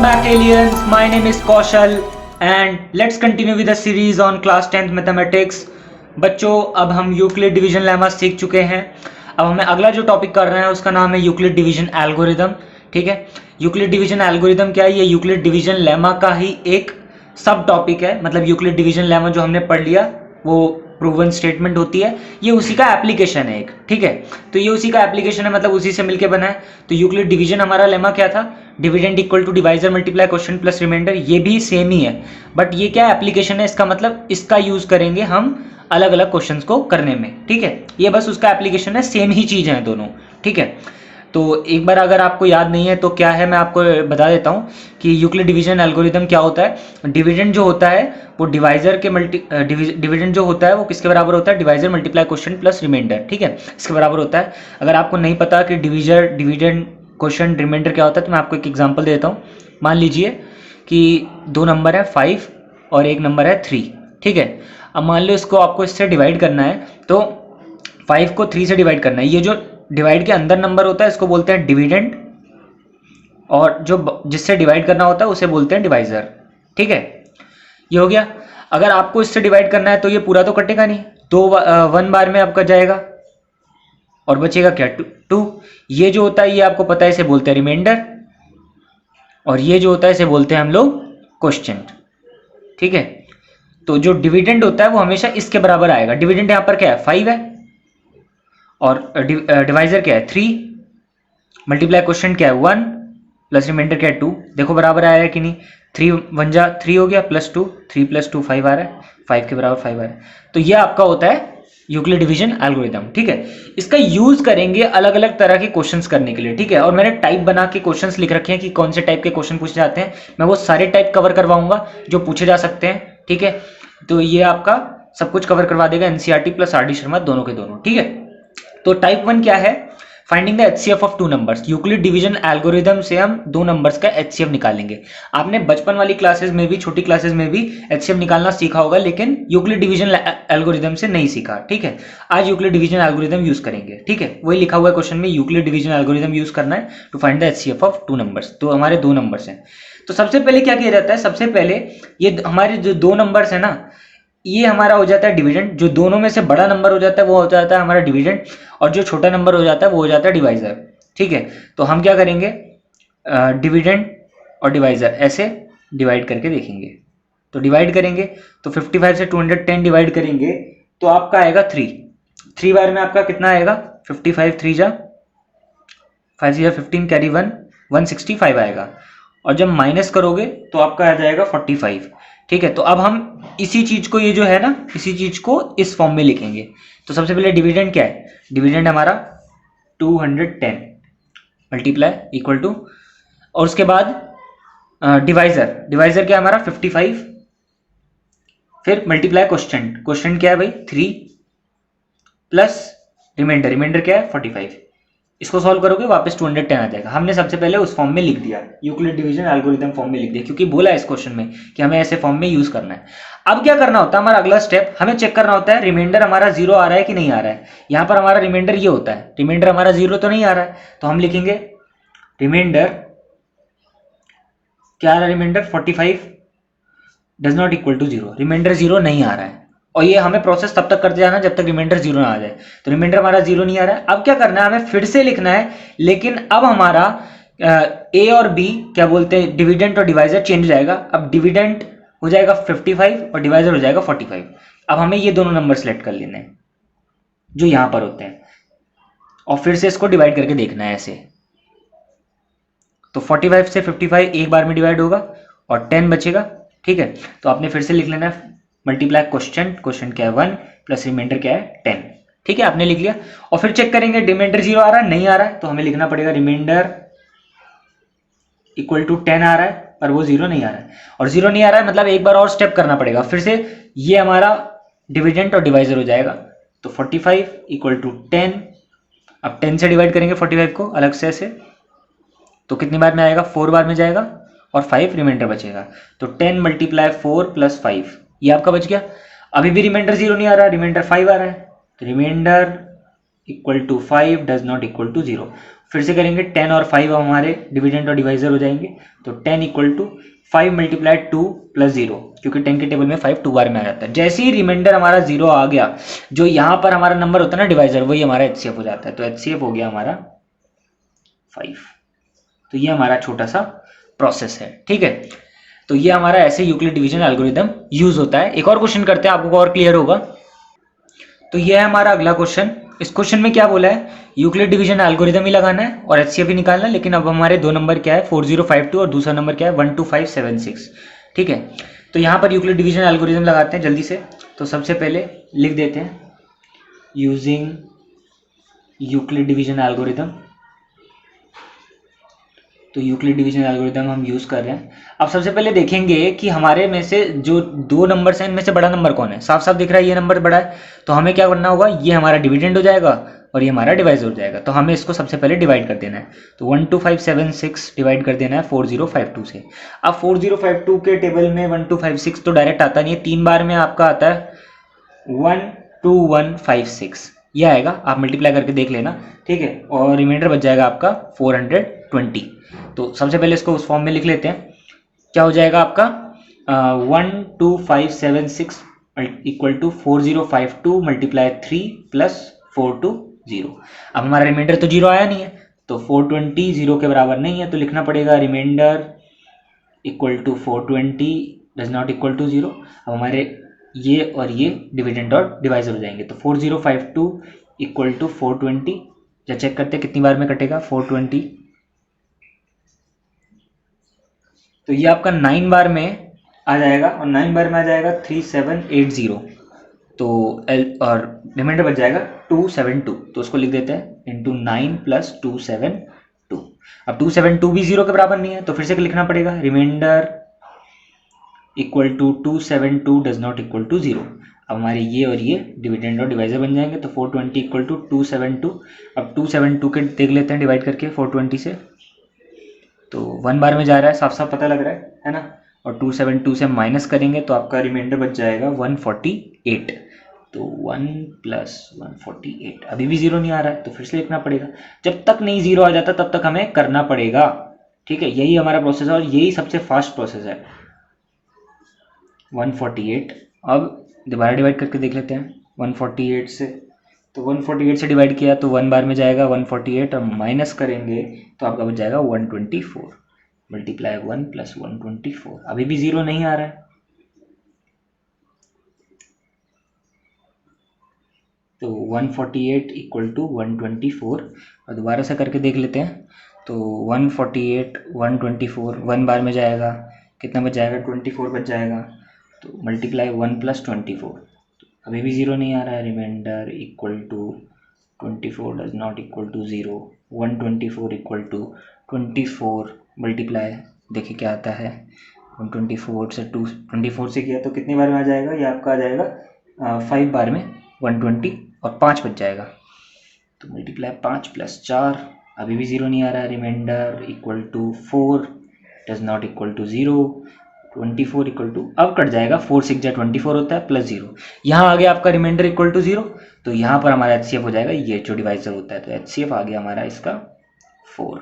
Welcome back aliens, my name is Kaushal and let's continue with the series on class 10th mathematics। बच्चों अब हम Euclid division lemma सीख चुके हैं। अब हमें अगला जो टॉपिक कर रहे हैं उसका नाम है यूक्लिड डिवीजन एल्गोरिदम। ठीक है, यूक्लिड डिवीजन एल्गोरिदम क्या है? ये यूक्लिड डिवीजन लेमा का ही एक सब टॉपिक है। मतलब यूक्लिड डिवीजन लेमा जो हमने पढ़ लिया वो प्रूवन स्टेटमेंट होती है, ये उसी का एप्लीकेशन है एक। ठीक है, तो ये उसी का एप्लीकेशन है, मतलब उसी से मिलके बना है। तो यूक्लिड डिवीजन हमारा लेमा क्या था? Dividend equal to divisor multiply question plus remainder. ये भी सेम ही है, बट ये क्या एप्लीकेशन है इसका? मतलब इसका यूज करेंगे हम अलग अलग क्वेश्चंस को करने में। ठीक है, ये बस उसका एप्लीकेशन है, सेम ही चीज है दोनों। ठीक है, तो एक बार अगर आपको याद नहीं है तो क्या है, मैं आपको बता देता हूँ कि यूक्लिड डिवीजन एल्गोरिदम क्या होता है। डिविडेंड जो होता है वो डिवाइजर के डिविडेंड जो होता है वो किसके बराबर होता है? Divisor multiply question plus remainder. ठीक है, इसके बराबर होता है। अगर आपको नहीं पता कि डिविडेंड क्वेश्चन रिमाइंडर क्या होता है तो मैं आपको एक एग्जांपल देता हूँ। मान लीजिए कि दो नंबर है 5 और एक नंबर है 3। ठीक है, अब मान लो इसको आपको इससे डिवाइड करना है, तो 5 को 3 से डिवाइड करना है। ये जो डिवाइड के अंदर नंबर होता है इसको बोलते हैं डिविडेंड, और जो जिससे डिवाइड करना होता है उसे बोलते हैं डिवाइजर। ठीक है, ये हो गया। अगर आपको इससे डिवाइड करना है तो ये पूरा तो कटेगा नहीं, दो 1 बार में आपका जाएगा और बचेगा क्या? 2। ये जो होता है ये आपको पता है इसे बोलते हैं रिमाइंडर, और ये जो होता है इसे बोलते हैं हम लोग क्वोशिएंट। ठीक है, तो जो डिविडेंड होता है वो हमेशा इसके बराबर आएगा। डिविडेंड यहाँ पर क्या है? 5 है, और डिवाइजर क्या है? 3, मल्टीप्लाई क्वोशिएंट क्या है? 1, प्लस रिमाइंडर क्या है? 2। देखो बराबर आया है कि नहीं? 3 1 जा 3 हो गया, प्लस 2, 3 प्लस 2 5 आ रहा है, 5 के बराबर 5 आ रहा है। तो ये आपका होता है यूक्लिड डिवीजन एल्गोरिदम। ठीक है, इसका यूज करेंगे अलग अलग तरह के क्वेश्चंस करने के लिए। ठीक है, और मैंने टाइप बना के क्वेश्चंस लिख रखे हैं कि कौन से टाइप के क्वेश्चन पूछे जाते हैं। मैं वो सारे टाइप कवर करवाऊंगा जो पूछे जा सकते हैं। ठीक है, तो ये आपका सब कुछ कवर करवा देगा NCERT plus R D Sharma दोनों के दोनों। ठीक है, तो टाइप 1 क्या है? Finding the HCF of 2 numbers. Euclid division algorithm से हम 2 नंबर्स का एचसीएफ निकालेंगे। आपने बचपन वाली क्लासेस में भी, छोटी क्लासेस में भी एचसीएफ निकालना सीखा होगा, लेकिन यूक्लिड डिवीजन एल्गोरिदम से नहीं सीखा। ठीक है, आज यूक्लिड डिवीजन एल्गोरिदम यूज करेंगे। ठीक है, वही लिखा हुआ है क्वेश्चन में, यूक्लिड डिवीजन एल्गोरिदम यूज करना है to find the HCF of 2 numbers. तो हमारे 2 नंबर्स हैं, तो सबसे पहले क्या किया जाता है? सबसे पहले ये हमारे जो 2 नंबर्स है ना, ये हमारा हो जाता है डिविडेंड। जो दोनों में से बड़ा नंबर हो जाता है वो हो जाता है हमारा डिविडेंड, और जो छोटा नंबर हो जाता है वो हो जाता है डिवाइजर। ठीक है, तो हम क्या करेंगे? डिविडेंड और डिवाइजर ऐसे डिवाइड करके देखेंगे। तो डिवाइड करेंगे तो 55 से 210 डिवाइड करेंगे तो आपका आएगा 3 बार में आपका कितना आएगा? 55 3 जा 5 जा 15 कैरी 1 165 आएगा, और जब माइनस करोगे तो आपका आ जाएगा 45। ठीक है, तो अब हम इसी चीज को, ये जो है ना, इसी चीज को इस फॉर्म में लिखेंगे। तो सबसे पहले डिविडेंड क्या है? डिविडेंड हमारा 210 मल्टीप्लाई इक्वल टू, और उसके बाद डिवाइजर क्या है हमारा? 55, फिर मल्टीप्लाई क्वोशिएंट क्या है भाई? 3 प्लस रिमाइंडर क्या है? 45। इसको सॉल्व करोगे वापस 210 आ जाएगा। हमने सबसे पहले उस फॉर्म में लिख दिया, यूक्लिड डिवीजन एल्गोरिदम फॉर्म में लिख दिया, क्योंकि बोला है इस क्वेश्चन में कि हमें ऐसे फॉर्म में यूज करना है। अब क्या करना होता है? हमारा अगला स्टेप, हमें चेक करना होता है रिमाइंडर हमारा 0 आ रहा है कि नहीं आ रहा है। यहाँ पर हमारा रिमाइंडर ये होता है, रिमाइंडर हमारा 0 तो नहीं आ रहा है, तो हम लिखेंगे रिमाइंडर क्या आ रहा है? Remainder 45 does not equal to 0। Remainder 0 नहीं आ रहा है, और ये हमें प्रोसेस तब तक करते जाना जब तक रिमाइंडर 0 ना आ जाए। तो रिमाइंडर हमारा 0 नहीं आ रहा है। अब क्या करना है? हमें फिर से लिखना है, लेकिन अब हमारा ए और बी क्या बोलते हैं, डिविडेंड और डिवाइजर चेंज हो जाएगा। अब डिविडेंड हो जाएगा 55 और डिवाइजर हो जाएगा 45। अब हमें ये दोनों नंबर सेलेक्ट कर लेने हैं जो यहां पर होते हैं, और फिर से इसको डिवाइड करके देखना है ऐसे। तो 45 से 55 एक बार में डिवाइड होगा और 10 बचेगा। ठीक है, तो आपने फिर से लिख लेना है मल्टीप्लाई क्वोशिएंट क्या है? 1 प्लस रिमाइंडर क्या है? 10। ठीक है, आपने लिख लिया, और फिर चेक करेंगे रिमाइंडर 0 आ रहा है नहीं आ रहा है, तो हमें लिखना पड़ेगा रिमाइंडर इक्वल टू 10 आ रहा है, पर वो 0 नहीं आ रहा है। और 0 नहीं आ रहा है मतलब एक बार और स्टेप करना पड़ेगा, फिर से ये हमारा डिविडेंड और डिवाइजर हो जाएगा। तो 45 इक्वल टू 10, अब 10 से डिवाइड करेंगे 45 को अलग से ऐसे, तो कितनी बार में आएगा? 4 बार में जाएगा, और 5 रिमाइंडर बचेगा। तो 10 मल्टीप्लाई 4 प्लस 5, ये आपका बच गया। अभी भी रिमाइंडर 0 नहीं आ रहा, रिमाइंडर 5 आ रहा है, तो remainder equal to 5 does not equal to 0। फिर से करेंगे 10 और 5 हमारे डिविडेंड और डिवाइजर हो जाएंगे। तो 10 इक्वल टू 5 मल्टीप्लाई 2 प्लस 0, क्योंकि 10 के टेबल में 5 2 बार में आ जाता है। जैसे ही रिमाइंडर हमारा 0 आ गया, जो यहाँ पर हमारा नंबर होता है ना डिवाइजर, वही हमारा HCF हो जाता है। तो HCF हो गया हमारा 5। तो ये हमारा छोटा सा प्रोसेस है, ठीक है। तो ये हमारा ऐसे यूक्लिड डिवीजन एल्गोरिदम यूज होता है। एक और क्वेश्चन करते हैं, आपको और क्लियर होगा। तो ये है हमारा अगला क्वेश्चन। इस क्वेश्चन में क्या बोला है, यूक्लिड डिवीजन एल्गोरिदम ही लगाना है और HCF ही निकालना है। लेकिन अब हमारे दो नंबर क्या है, 4052 और दूसरा नंबर क्या है 12576, ठीक है। तो यहाँ पर यूक्लिड डिवीजन एल्गोरिदम लगाते हैं जल्दी से। तो सबसे पहले लिख देते हैं यूजिंग यूक्लिड डिवीजन एल्गोरिदम। तो यूक्लिड डिवीजन एल्गोरिदम हम यूज़ कर रहे हैं। अब सबसे पहले देखेंगे कि हमारे में से जो दो नंबर्स हैं इनमें से बड़ा नंबर कौन है। साफ साफ दिख रहा है ये नंबर बड़ा है, तो हमें क्या करना होगा, ये हमारा डिविडेंड हो जाएगा और ये हमारा डिवाइज हो जाएगा। तो हमें इसको सबसे पहले डिवाइड कर देना है। तो 12576 डिवाइड कर देना है 4052 से। अब 4052 के टेबल में 1256 तो डायरेक्ट आता नहीं है, 3 बार में आपका आता है 12156, ये आएगा। आप मल्टीप्लाई करके देख लेना, ठीक है। और रिमाइंडर बच जाएगा आपका 420। तो सबसे पहले इसको उस फॉर्म में लिख लेते हैं। क्या हो जाएगा आपका 12576 इक्वल टू 4052 मल्टीप्लाई 3 प्लस 420। अब हमारा रिमाइंडर तो 0 आया नहीं है, तो 420 0 के बराबर नहीं है, तो लिखना पड़ेगा remainder equal to 420 does not equal to 0। अब हमारे ये और ये डिविडेंड और डिवाइजर हो जाएंगे। तो 4052 इक्वल टू 420, या चेक करते हैं कितनी बार में कटेगा 420। तो ये आपका 9 बार में आ जाएगा और 9 बार में आ जाएगा 3780। तो और रिमाइंडर बच जाएगा 272। तो उसको लिख देते हैं इंटू 9 प्लस 272। अब 272 भी 0 के बराबर नहीं है, तो फिर से लिखना पड़ेगा remainder equal to 272 does not equal to 0। अब हमारे ये और ये डिविडेंड और डिवाइजर बन जाएंगे। तो 420 इक्वल टू 272। अब 272 के देख लेते हैं डिवाइड करके 420 से। तो 1 बार में जा रहा है, साफ साफ पता लग रहा है ना। और 272 से माइनस करेंगे तो आपका रिमाइंडर बच जाएगा 148। तो 1 प्लस 148, अभी भी 0 नहीं आ रहा है, तो फिर से लिखना पड़ेगा। जब तक नहीं 0 आ जाता तब तक हमें करना पड़ेगा, ठीक है। यही हमारा प्रोसेस है और यही सबसे फास्ट प्रोसेस है। 148। अब दोबारा डिवाइड करके देख लेते हैं 148 से। तो 148 से डिवाइड किया तो 1 बार में जाएगा 148, और माइनस करेंगे तो आपका बच जाएगा 124 मल्टीप्लाई 1 प्लस 124। अभी भी 0 नहीं आ रहा है, तो 148 इक्वल टू 124। और दोबारा से करके देख लेते हैं। तो 148 124 1 बार में जाएगा, कितना बच जाएगा 24 बच जाएगा। तो मल्टीप्लाई 1 प्लस 24, अभी भी 0 नहीं आ रहा है। Remainder equal to 24 does not equal to 0। 124 equal to 24 multiply, देखिए क्या आता है 124 से 224 से किया तो कितनी बार में आ जाएगा, ये आपका आ जाएगा 5 बार में 120 और 5 बच जाएगा। तो मल्टीप्लाई 5 प्लस 4, अभी भी 0 नहीं आ रहा है। Remainder equal to 4 does not equal to 0। 24 equal to, अब कट जाएगा 4 6 जा 24 होता है प्लस 0। यहाँ आ गया आपका रिमाइंडर इक्वल टू 0। तो यहाँ पर हमारा HCF हो जाएगा ये जो डिवाइजर होता है। तो HCF आ गया हमारा इसका 4,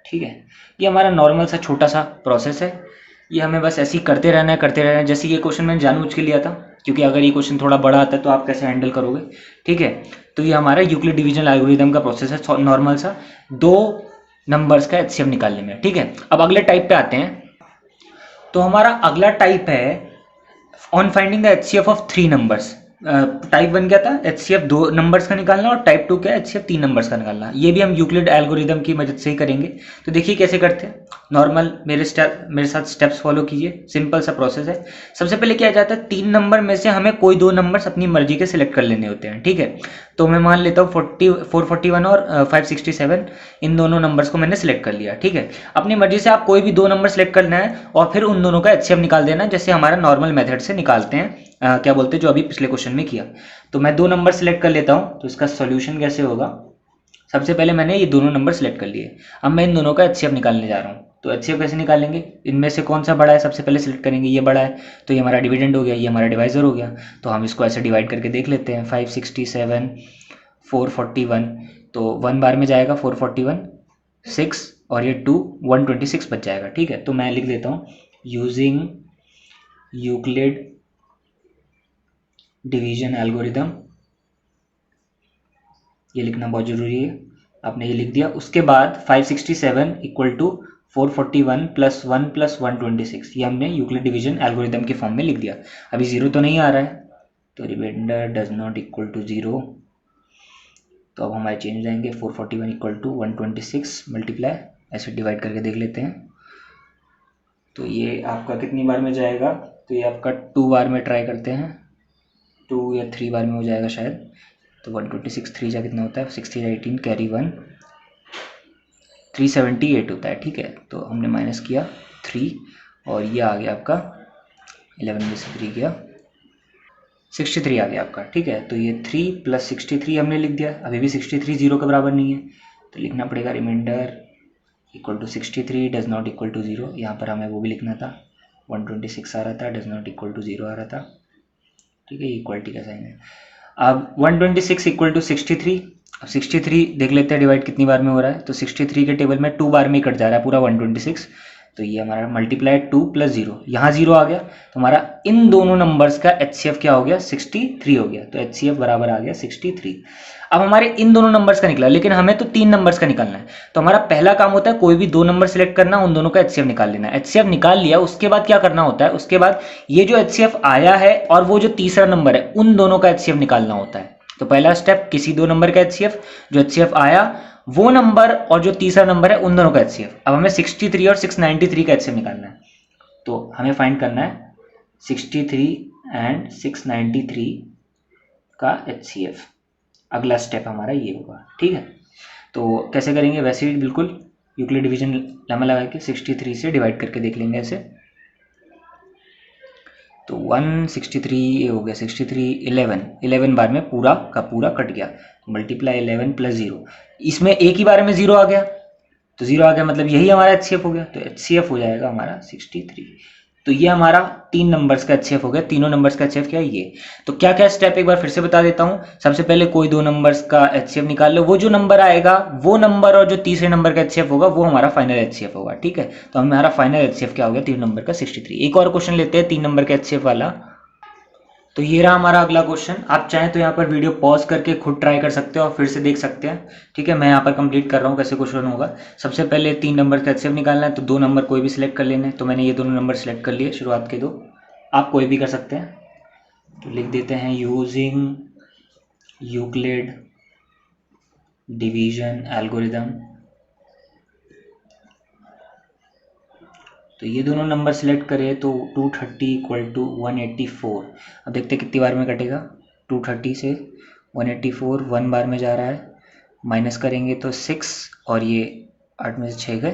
ठीक है। ये हमारा नॉर्मल सा छोटा सा प्रोसेस है। ये हमें बस ऐसे ही करते रहना है। जैसे ये क्वेश्चन मैंने जानबूझ के लिया था, क्योंकि अगर ये क्वेश्चन थोड़ा बड़ा आता है तो आप कैसे हैंडल करोगे, ठीक है। तो ये हमारा यूक्लिड डिवीजन एल्गोरिथम का प्रोसेस है, नॉर्मल सा 2 नंबर्स का HCF निकालने में, ठीक है। अब अगले टाइप पे आते हैं। तो हमारा अगला टाइप है on finding the HCF of 3 numbers. Type 1 क्या था, HCF 2 नंबर्स का निकालना, और टाइप 2 क्या है, HCF 3 नंबर्स का निकालना। ये भी हम यूक्लिड एल्गोरिदम की मदद से ही करेंगे। तो देखिए कैसे करते हैं। नॉर्मल मेरे साथ स्टेप्स फॉलो कीजिए, सिंपल सा प्रोसेस है। सबसे पहले क्या जाता है, 3 नंबर में से हमें कोई 2 नंबर्स अपनी मर्जी के सिलेक्ट कर लेने होते हैं, ठीक है। तो मैं मान लेता हूँ 441 और 567, इन दोनों नंबर्स को मैंने सिलेक्ट कर लिया, ठीक है। अपनी मर्जी से आप कोई भी 2 नंबर सेलेक्ट करना है और फिर उन दोनों का HCF निकाल देना, जैसे हमारा नॉर्मल मेथड से निकालते हैं। क्या बोलते हैं, जो अभी पिछले क्वेश्चन में किया। तो मैं 2 नंबर सेलेक्ट कर लेता हूँ। तो इसका सॉल्यूशन कैसे होगा, सबसे पहले मैंने ये दोनों नंबर सेलेक्ट कर लिए। अब मैं इन दोनों का HCF निकालने जा रहा हूँ। तो HCF कैसे निकालेंगे, इनमें से कौन सा बड़ा है सबसे पहले सेलेक्ट करेंगे, ये बड़ा है, तो ये हमारा डिविडेंड हो गया, ये हमारा डिवाइजर हो गया। तो हम इसको ऐसे डिवाइड करके देख लेते हैं 567 441। तो 1 बार में जाएगा 441 6 और ये 2 126 बच जाएगा। ठीक है, तो मैं लिख देता हूँ यूजिंग यूक्लिड डिवीजन एल्गोरिदम, ये लिखना बहुत ज़रूरी है। आपने ये लिख दिया। उसके बाद 567 इक्वल टू 441 प्लस 1 प्लस 126, ये हमने यूक्लिड डिवीजन एल्गोरिदम के फॉर्म में लिख दिया। अभी जीरो तो नहीं आ रहा है, तो remainder does not equal to zero. तो अब हमारे चेंज जाएंगे 441 इक्वल टू 126 मल्टीप्लाई, ऐसे डिवाइड करके देख लेते हैं। तो ये आपका कितनी बार में जाएगा, तो ये आपका 2 बार में ट्राई करते हैं, 2 या 3 बार में हो जाएगा शायद। तो 126 3 जा कितना होता है, 6 18 कैरी 1 378 होता है। ठीक है, तो हमने माइनस किया 3 और ये आ गया आपका 11 में से 3 गया 63 आ गया आपका। ठीक है, तो ये 3 प्लस 63 हमने लिख दिया। अभी भी 63 जीरो के बराबर नहीं है, तो लिखना पड़ेगा remainder equal to 63 does not equal to zero. यहाँ पर हमें वो भी लिखना था, 126 आ रहा था, does not equal to zero आ रहा था। ठीक है, इक्वलिटी का साइन है। अब 126 इक्वल टू 63, अब 63 देख लेते हैं डिवाइड कितनी बार में हो रहा है। तो 63 के टेबल में 2 बार में ही कट जा रहा है पूरा 126, तो ये हमारा मल्टीप्लाई 2 प्लस 0, यहाँ 0 आ गया, तो हमारा इन दोनों नंबर्स का HCF क्या हो गया, 63 हो गया। तो HCF बराबर आ गया 63। अब हमारे इन दोनों नंबर्स का निकला, लेकिन हमें तो 3 नंबर्स का निकालना है। तो हमारा पहला काम होता है कोई भी 2 नंबर सेलेक्ट करना, उन दोनों का HCF निकाल लेना। HCF निकाल लिया, उसके बाद क्या करना होता है, उसके बाद ये जो HCF आया है और वो जो तीसरा नंबर है, उन दोनों का HCF निकालना होता है। तो पहला स्टेप, किसी 2 नंबर का HCF, जो HCF आया वो नंबर और जो तीसरा नंबर है उन दोनों का HCF। अब हमें 63 और 693 का HCF निकालना है, तो हमें फाइंड करना है 63 एंड 693 का HCF। अगला स्टेप हमारा ये होगा। ठीक है, तो कैसे करेंगे, वैसे ही बिल्कुल यूक्लिड डिवीजन लेमा लगा के 63 से डिवाइड करके देख लेंगे ऐसे। तो 163 ये हो गया 63 11 बार में पूरा का पूरा कट गया, मल्टीप्लाई 11 प्लस 0, इसमें एक ही बार में 0 आ गया, तो 0 आ गया मतलब यही हमारा HCF हो गया। तो HCF हो जाएगा हमारा 63। तो ये हमारा 3 नंबर्स का HCF हो गया। तीनों नंबर्स का HCF क्या है ये। तो क्या क्या स्टेप एक बार फिर से बता देता हूँ। सबसे पहले कोई 2 नंबर्स का HCF निकाल लो, वो जो नंबर आएगा वो नंबर और जो तीसरे नंबर का HCF होगा वो हमारा फाइनल HCF होगा। ठीक है, तो हमारा फाइनल HCF क्या हो गया, 3 नंबर का 63। एक और क्वेश्चन लेते हैं 3 नंबर का HCF वाला। तो ये रहा हमारा अगला क्वेश्चन। आप चाहें तो यहाँ पर वीडियो पॉज करके खुद ट्राई कर सकते हो और फिर से देख सकते हैं। ठीक है, मैं यहाँ पर कंप्लीट कर रहा हूँ कैसे क्वेश्चन होगा। सबसे पहले 3 नंबर का HCF निकालना है, तो 2 नंबर कोई भी सिलेक्ट कर लेने। तो मैंने ये दोनों नंबर सिलेक्ट कर लिए, शुरुआत के 2, आप कोई भी कर सकते हैं। तो लिख देते हैं यूजिंग यूक्लिड डिवीजन एल्गोरिदम। तो ये दोनों नंबर सिलेक्ट करें तो 230 इक्वल टू 184। अब देखते हैं कितनी बार में कटेगा। 230 से 184 1 बार में जा रहा है, माइनस करेंगे तो 6 और ये 8 में से 6 गए,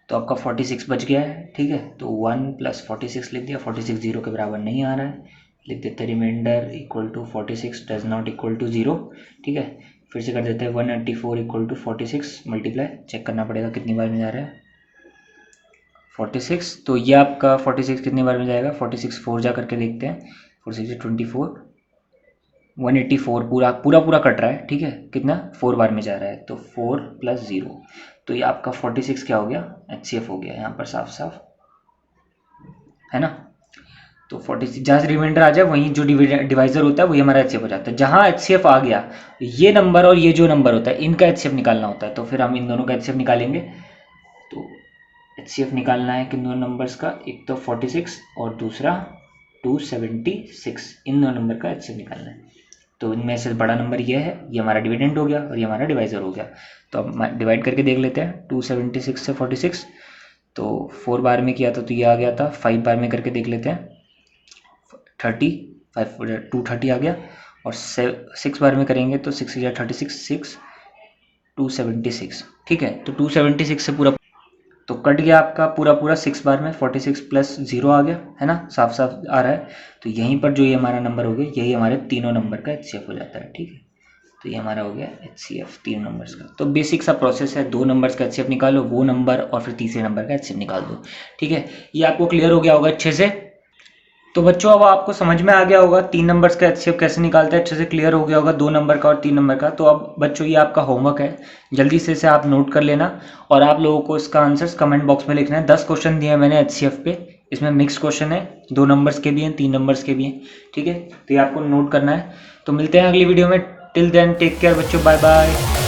तो आपका 46 बच गया है। ठीक है, तो 1 प्लस 46 लिख दिया। 46 जीरो के बराबर नहीं आ रहा है, लिख देते हैं remainder equal to 46 does not equal to zero. ठीक है, फिर से कर देते हैं 184 इक्वल टू 46 मल्टीप्लाई, चेक करना पड़ेगा कितनी बार में जा रहा है 46। तो ये आपका 46 कितनी बार में जाएगा, 46 4 जा करके देखते हैं, 46 24 184 पूरा कट रहा है। ठीक है, कितना 4 बार में जा रहा है, तो 4 प्लस 0, तो ये आपका 46 क्या हो गया, HCF हो गया यहाँ पर साफ साफ, है ना। तो 46 जहाँ से रिमाइंडर आ जाए वहीं जो डिवाइजर होता है वही हमारा HCF हो जाता है। जहाँ HCF आ गया, ये नंबर और ये जो नंबर होता है इनका HCF निकालना होता है। तो फिर हम इन दोनों का HCF निकालेंगे। तो HCF निकालना है किन दोनों नंबर्स का, एक तो 46 और दूसरा 276, इन दोनों नंबर का HCF निकालना है। तो इनमें से बड़ा नंबर ये है, ये हमारा डिविडेंड हो गया और ये हमारा डिवाइजर हो गया। तो अब डिवाइड करके देख लेते हैं 276 से 46। तो 4 बार में किया था तो ये आ गया था, 5 बार में करके देख लेते हैं 30, 230 आ गया, और 6 बार में करेंगे तो 6 या 36 276। ठीक है, तो 276 से पूरा तो कट गया आपका पूरा 6 बार में, 46 प्लस 0 आ गया, है ना, साफ साफ आ रहा है। तो यहीं पर जो ये हमारा नंबर हो गया, यही हमारे तीनों नंबर का HCF हो जाता है। ठीक है, तो ये हमारा हो गया HCF 3 नंबर्स का। तो बेसिक सा प्रोसेस है, 2 नंबर्स का HCF निकालो, वो नंबर और फिर तीसरे नंबर का HCF निकाल दो। ठीक है, ये आपको क्लियर हो गया होगा अच्छे से। तो बच्चों अब आपको समझ में आ गया होगा 3 नंबर्स का एचसीएफ कैसे निकालते हैं, अच्छे से क्लियर हो गया होगा 2 नंबर का और 3 नंबर का। तो अब बच्चों ये आपका होमवर्क है, जल्दी से इसे आप नोट कर लेना और आप लोगों को इसका आंसर्स कमेंट बॉक्स में लिखना है। 10 क्वेश्चन दिए हैं मैंने एचसीएफ पे, इसमें मिक्स क्वेश्चन है, 2 नंबर्स के भी हैं, 3 नंबर्स के भी हैं, ठीक है। तो ये आपको नोट करना है। तो मिलते हैं अगली वीडियो में, टिल देन टेक केयर बच्चों, बाय बाय।